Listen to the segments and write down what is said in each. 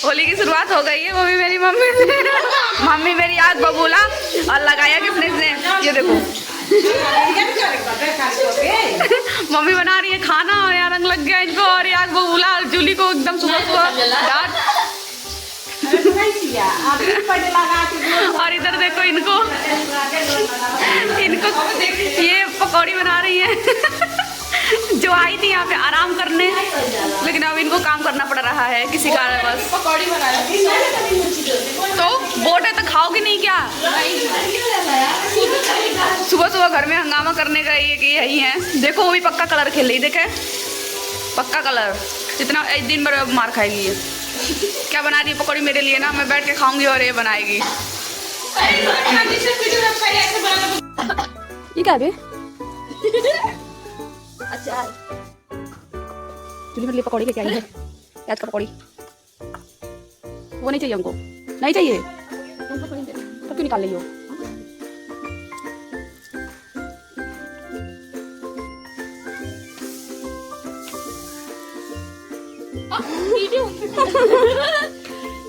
होली की शुरुआत हो गई है, वो भी मेरी मम्मी से। मम्मी मेरी आग बबूला और लगाया किसने इसने, ये देखो। मम्मी बना रही है खाना और यहाँ रंग लग गया इनको, और आग बबूला और जूली को एकदम सुबह सुबह डांट। और इधर देखो इनको ये पकौड़ी बना रही है। जो आई थी यहाँ पे आराम करने, लेकिन अब इनको काम करना पड़ रहा है किसी कारणवश। पकौड़ी बनाया तो बोट है तो खाओगे नहीं क्या? सुबह सुबह घर में हंगामा करने का ये कि यही है। देखो वो भी पक्का कलर खेल रही, देखे पक्का कलर। इतना एक दिन भर मार खाएगी ये। क्या बना रही है पकौड़ी मेरे लिए ना, मैं बैठ के खाऊंगी और ये बनाएगी। ये क्या है? अचार। मेरे लिए पकौड़ी क्या है? प्याज का पकौड़ी। वो नहीं चाहिए हमको, नहीं चाहिए तो क्यों निकाल रही हो?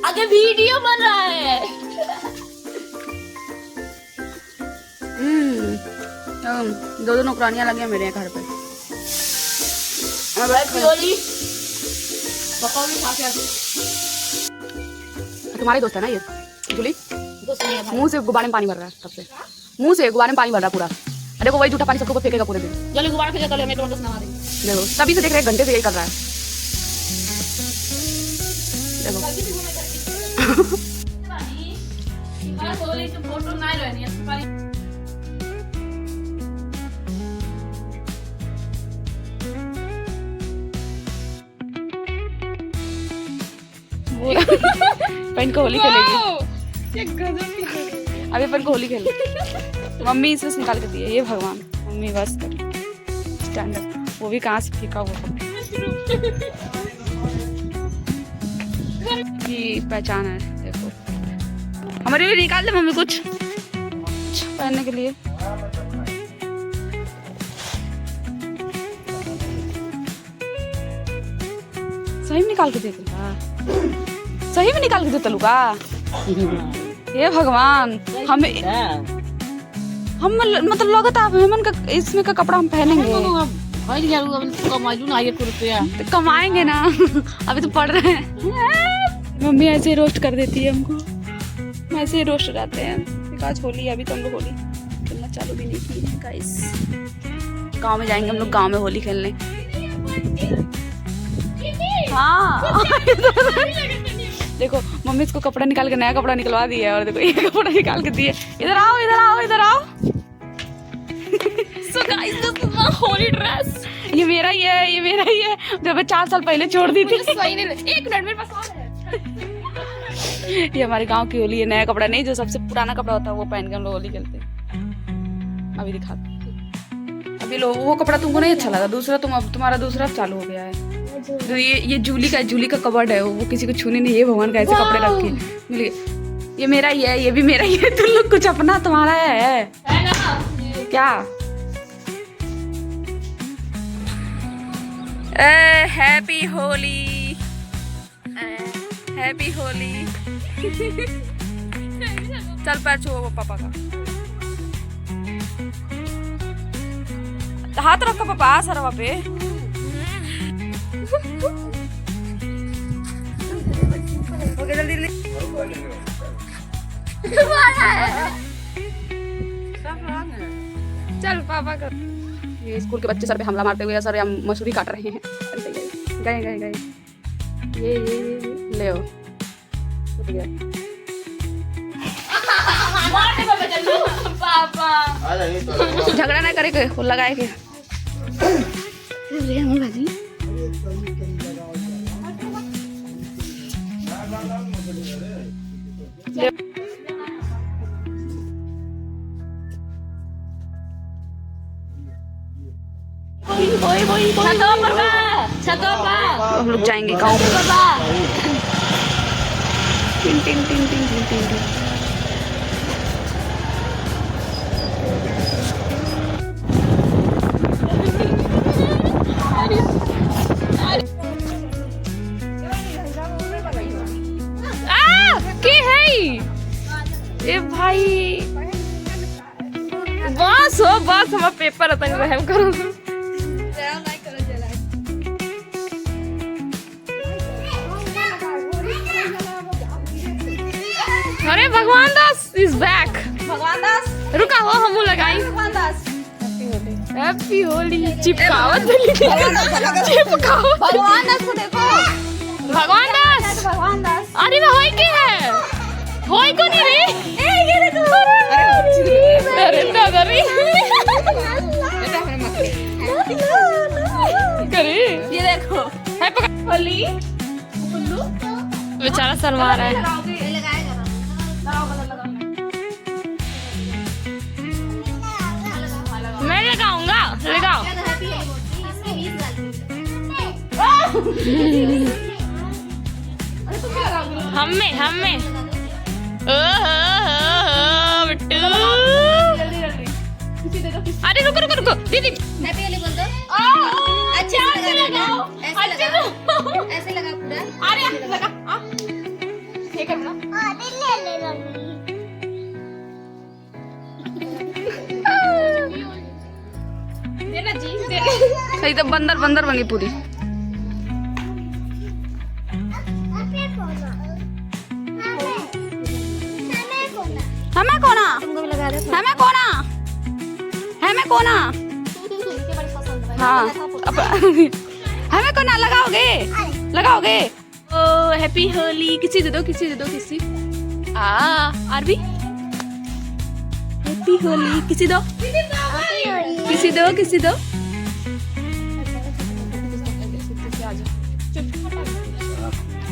आगे वीडियो बन रहा है। दो नौकरानियां लगी हैं मेरे घर पे। तुम्हारे दोस्त है ना ये जूली? मुंह से गुब्बारे में पानी भर रहा है तब से, मुंह से गुब्बारे में पानी भर रहा है पूरा। देखो वही जूठा पानी सबके ऊपर फेंकेगा पूरे दिन। जल्दी गुब्बारा फेंक कर ले, मैं टमाटर नहा देंगे। देखो तभी से देख रहे, घंटे से यही कर रहा है। देखो फोटो नहीं रहनी है। पेन को होली खेलेगी अभी, अपन को होली खेले। मम्मी इसे निकाल के दिए, ये भगवान मम्मी बस स्टैंड अप। वो भी कहाँ से फेंका हुआ की पहचान है। देखो हमारे लिए निकाल दे मम्मी कुछ पहनने के लिए। सही में निकाल के दे दूंगा, सही में निकाल के दे तलूगा। ये भगवान हमें हम मतलब लगता है हेमन का इसमें का कपड़ा हम पहनेंगे। तो कमाएंगे ना, अभी तो पढ़ रहे हैं। मम्मी ऐसे रोस्ट कर देती है हमको, ऐसे ही रोस्ट रहते हैं। आज होली है, अभी तो हम लोग होली खेलना चालू भी नहीं किए हैं गाइस। गाँव में जाएंगे हम लोग, गाँव में होली खेलने। हाँ देखो मम्मी इसको कपड़ा निकाल के नया कपड़ा निकलवा दिया है, और देखो ये कपड़ा निकाल के दिए। इधर आओ इधर आओ इधर आओ। So guys, this is my holy dress. ये मेरा ही है, ये मेरा ही है, जो मैं 4 साल पहले छोड़ दी थी। एक मिनट मेरे पास और है। ये हमारे गांव की होली है, नया कपड़ा नहीं, जो सबसे पुराना कपड़ा होता है वो पहन के हम लोग होली खेलते हैं। अभी दिखाते अभी लो, वो कपड़ा तुमको नहीं अच्छा लगा, दूसरा तुम्हारा दूसरा चालू हो गया है। तो ये जूली का कबर्ड है, वो किसी को छूने नहीं। ये भगवान का ऐसे कपड़े रख के मिल गए। ये मेरा ही है, ये भी मेरा ही है। तुम लोग कुछ अपना तुम्हारा है क्या? Happy Holi, happy Holi. चल पैर छुओ पापा का। हाथ रखो पापा सरवा पे। ओके जल्दी चल पापा का। ये स्कूल के बच्चे सर पे हमला मारते हुए सर हम मसूरी काट रहे हैं। गए गए गए ये ले आओ। पापा झगड़ा ना करे के लगाए के। हम लोग जाएंगे गाँव में। टिंग टिंग टिंग टिंग टिंग टिंग। भाई, ए भाई, बस हो बस, हमारा पेपर है, तंग रहम करो। अरे भगवान दास इज बैक। भगवान दास रुका हो, हम लगाई भगवान दास हैप्पी होली। चिपकावत चिपकाओ भगवान दास को देखो। भगवान दास, भगवान दास अरे वो होई के है, होई को नहीं रे। ए ये देखो। अरे दादा रे करे, ये देखो है पकड़ होली बेचारा शर्मा रहा है। मैं लगाऊंगा, लगाओ। हमें बिट्टू। अरे रुको रुको रुको दीदी, हैप्पी होली बोल दो। अच्छा से लगाओ, ऐसे लगाओ, ऐसे लगा पूरा। अरे लगा ये करना। देना जी, देना। सही तो बंदर बंदर बन गई पूरी। हमें कोना, तुमको भी लगा दे। हमें कोना, हमें कोना। हाँ हमें कोना लगाओगे, लगाओगे। ओ हैप्पी होली, किसी दे दो, किसी दे दो, किसी। आरबी हैप्पी होली, किसी दो, किसी दो, किसी दो।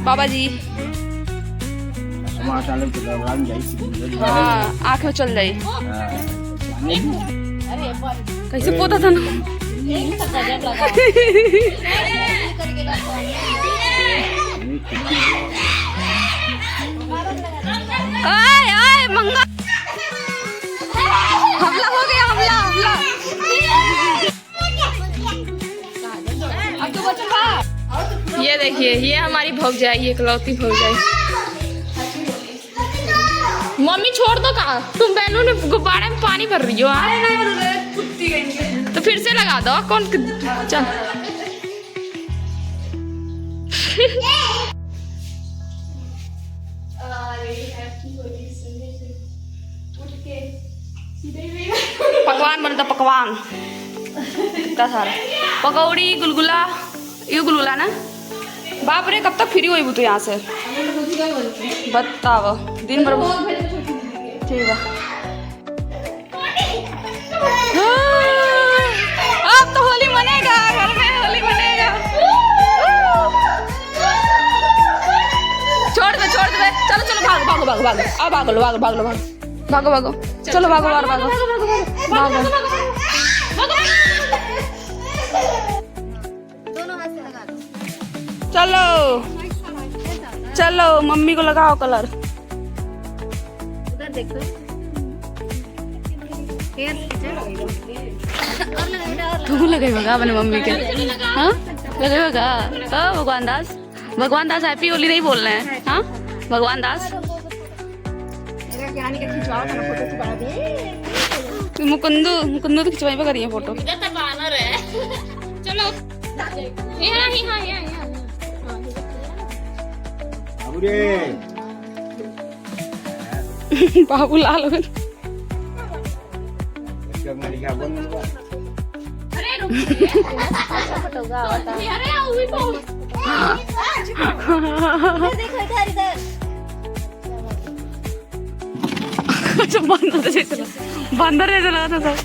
बाबा जी हाँ, आँख में चल जाए। कैसे पोता था ना। आए आए मंगा, हमला हो गया, हमला हमला। अब तो बचा। ये देखिए, ये हमारी भौजाई, ये इकलौती भौजाई। मम्मी छोड़ दो, कहा तुम बैलून में गुब्बारे में पानी भर रही हो। तो फिर से लगा दो, कौन चल। पकवान बनता, पकवान इतना सारा, पकौड़ी, गुलगुला। ये गुलगुला ना, बाप रे कब तक फ्री हुई तो यहाँ से बताओ, दिन भर। ठीक है, अब तो होली मनेगा, घर में होली मनेगा। छोड़ दे, छोड़ दे, चलो चलो, भागो भागो भागो भागो, अब भागो लो, भागो भागो लो, भागो भागो भागो, चलो भागो और भागो भागो। दोनों हाथ से लगा दो। चलो चलो, मम्मी को लगाओ कलर। उधर देखो। तू लगेगा अपने मम्मी के? हाँ लगेगा। भगवान दास, भगवान दास हैप्पी होली नहीं बोल रहे हैं। हाँ भगवान दास, मुकुंदू, मुकुंदू तो खिंचवाई पे करिए फोटो। चलो यहाँ यहाँ यहाँ बाबू लाल हो। देखो इधर इधर। बंदर जैसे लगा था सब।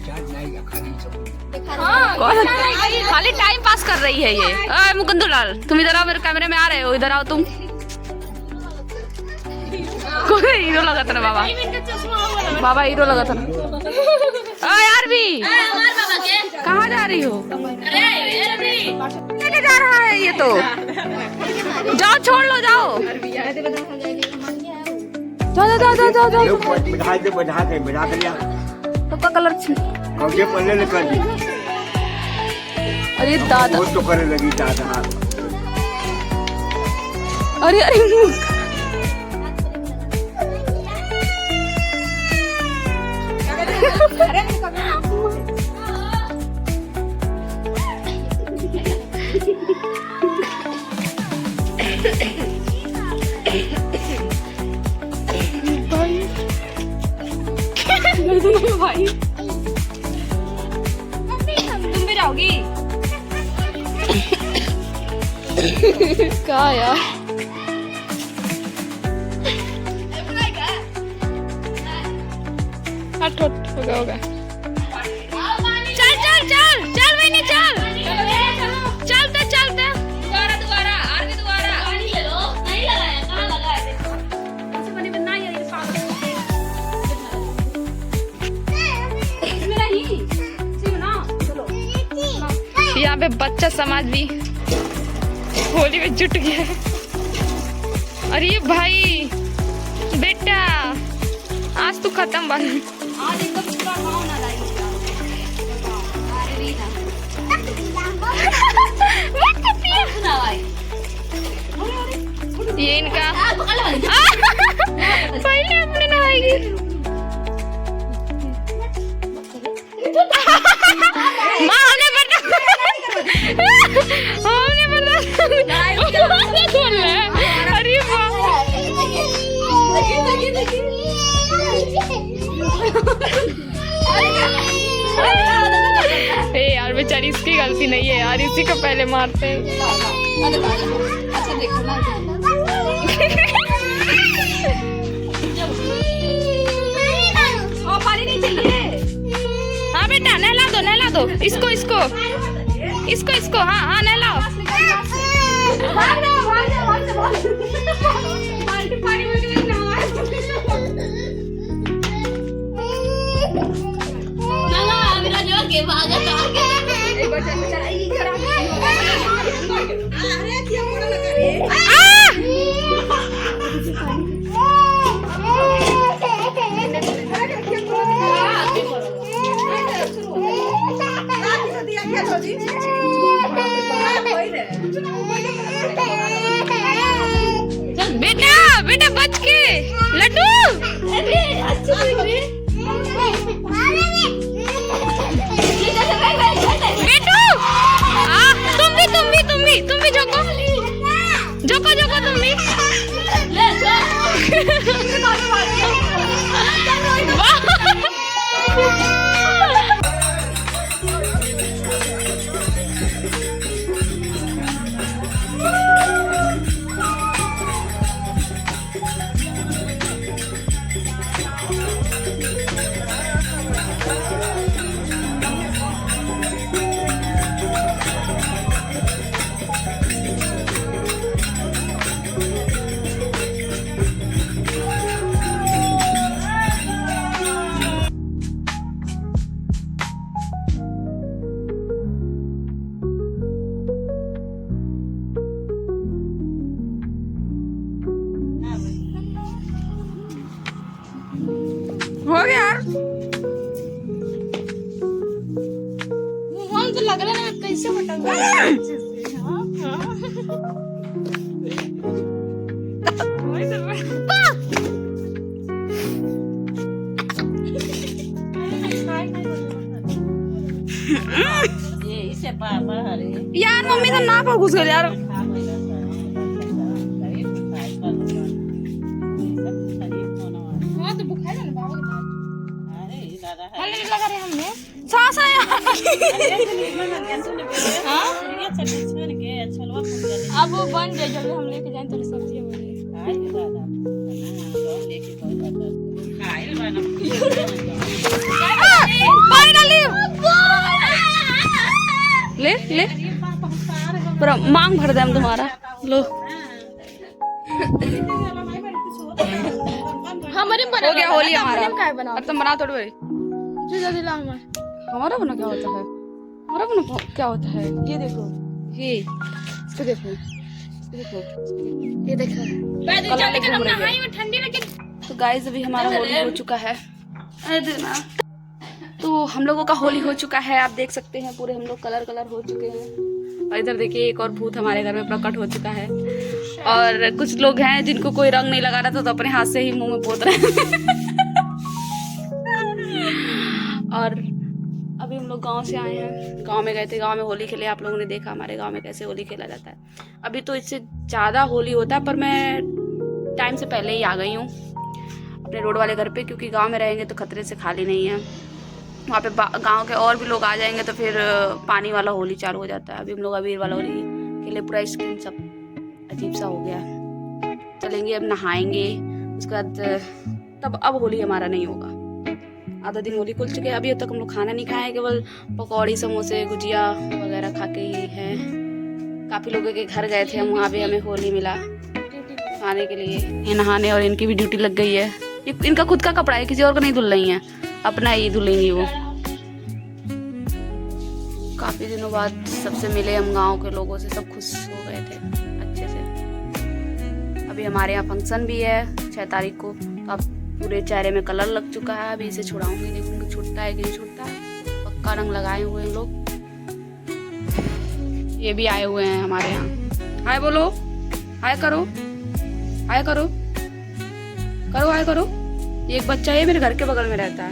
खाली टाइम पास कर रही है ये। मुकुंदू लाल, तुम इधर आओ, मेरे कैमरे में आ रहे हो, इधर आओ तुम। कोई हीरो लगा था ना बाबा, बाबा हीरो लगा था ना। यार भी कहाँ जा रही हो? लेके जा रहा है ये तो। जाओ छोड़ लो, जाओ जाओ जाओ जाओ जाओ जाओ। सबका कलर अरे दादा, तो करने लगी दादा। अरे अरे भाई तुम भी जाओगी क्या यार हट हो गया चल चल चल चल मैंने चल चलते चलते दोबारा और भी दोबारा पानी ले लो। नहीं लगाया, कहाँ लगा है? देखो पानी बनना है ये मेरा ही सी बनाओ। चलो यहाँ पे बच्चा समाज भी होली में जुट गया है। अरे भाई बेटा आज तो खत्म वाली आज एकदम पूरा गाँव ना लाई ना भाई। ये इनका पकड़ वाली पहले अपने नहाएगी माँ हमने बता अरे यार बेचारी इसकी गलती नहीं है यार, इसी को पहले मारते हैं। अच्छा देखो ना पानी नहीं चाहिए। हाँ बेटा नहला दो इसको इसको इसको इसको हाँ हाँ नहलाओ। मेरा जो के भागा एक बार चल चल आई अरे क्या मोड़ा लगा रे बेटा बेटा बच के लड्डू बेटू तुम भी झोंको झोंको झोंको तुम भी हो गया यार हम तो लग रहा है कैसे फटक यार मम्मी तो ना पर घुस गई यार। लगा रहे हमने सांस आया अब वो बन जाए जब हम लेके जाए तो सब्जी ले ले पूरा मांग भर दे हम तुम्हारा लो हमारे हो गया होली हमारा। काय बना अब तुम बना थोड़ी बड़ी जल्दी ला हमारा बना क्या होता है, हमारा बना क्या होता है। ये देखो ये इसको देखो ये देखो ठंडी लगे। तो गाइस अभी हमारा होली हो चुका है। अरे देना तो हम लोगों का होली हो चुका है, आप देख सकते हैं पूरे हम लोग कलर हो चुके हैं। और इधर देखिए एक और भूत हमारे घर में प्रकट हो चुका है। और कुछ लोग हैं जिनको कोई रंग नहीं लगा रहा था तो अपने हाथ से ही मुंह में पोत रहे हैं। लोग गांव से आए हैं, गांव में गए थे, गांव में होली खेले। आप लोगों ने देखा हमारे गांव में कैसे होली खेला जाता है। अभी तो इससे ज़्यादा होली होता है, पर मैं टाइम से पहले ही आ गई हूँ अपने रोड वाले घर पे, क्योंकि गांव में रहेंगे तो खतरे से खाली नहीं है। वहाँ पे गांव के और भी लोग आ जाएंगे तो फिर पानी वाला होली चालू हो जाता है। अभी हम लोग अबीर वाला होली खेले, पूरा स्किन सब अजीब सा हो गया। चलेंगे अब नहाएंगे, उसके बाद तब अब होली हमारा नहीं होगा। आधा दिन होली खुल चुके हैं। अभी तक हम लोग खाना नहीं खाए, केवल पकौड़ी समोसे गुजिया वगैरह खा के ही हैं। काफ़ी लोगों के घर गए थे हम, वहाँ भी हमें होली मिला खाने के लिए। ये नहाने और इनकी भी ड्यूटी लग गई है। ये इनका खुद का कपड़ा है, किसी और का नहीं धुल रही है, अपना ही धुलेंगी वो। काफ़ी दिनों बाद सबसे मिले हम, गांव के लोगों से, सब खुश हो गए थे अच्छे से। अभी हमारे यहाँ फंक्शन भी है 6 तारीख को, तो अब पूरे चेहरे में कलर लग चुका है। अभी इसे छुड़ाऊंगी, देखूंगी छूटता है कि नहीं छूटता है। पक्का रंग लगाए हुए हैं लोग। ये भी आए हुए हैं हमारे यहाँ। हाय बोलो, हाय करो, हाय करो, करो हाय करो। ये एक बच्चा है, मेरे घर के बगल में रहता है,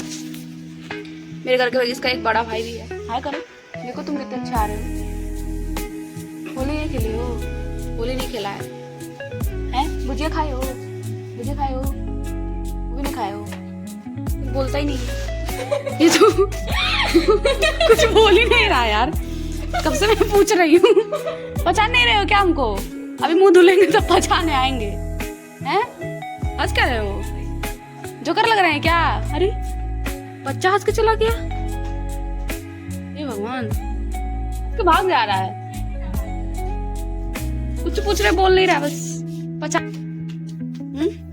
मेरे घर के बगल, इसका एक बड़ा भाई भी है। हाय करो, देखो तुम कितने अच्छे आ रहे हो। होली नहीं खेली हो? होली नहीं खेला है? हैं? भुजिया खाए हो? भुजिया खाए हो? भी नहीं खाए हो? कुछ बोलता ही नहीं ये तो कुछ बोल ही नहीं रहा यार। कब से मैं पूछ रही हूँ, पहचान नहीं रहे हो क्या हमको? अभी मुंह धुलेंगे तो पहचाने आएंगे। हैं? हंस क्या रहे हो? जोकर लग रहे हैं क्या? अरे बच्चा हंस के चला गया। हे भगवान, तो भाग जा रहा है। कुछ पूछ रहे, बोल नहीं रहा, बस पहचान।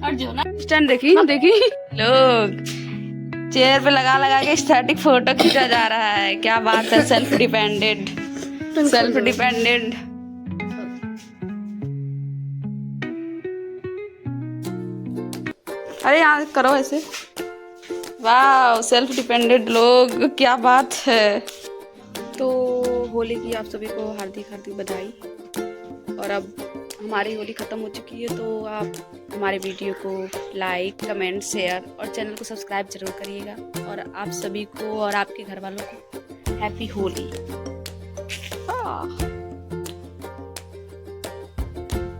और जो ना स्टैंड देखी लोग चेयर पे लगा लगा के स्टैटिक फोटो खींचा जा रहा है। क्या बात है, सेल्फ डिपेंडेंट, सेल्फ डिपेंडेंट। अरे यहाँ करो ऐसे, वाह सेल्फ डिपेंडेंट लोग, क्या बात है। तो होली की आप सभी को हार्दिक हार्दिक बधाई। और अब हमारी होली ख़त्म हो चुकी है, तो आप हमारे वीडियो को लाइक, कमेंट, शेयर और चैनल को सब्सक्राइब जरूर करिएगा। और आप सभी को और आपके घर वालों को हैप्पी होली।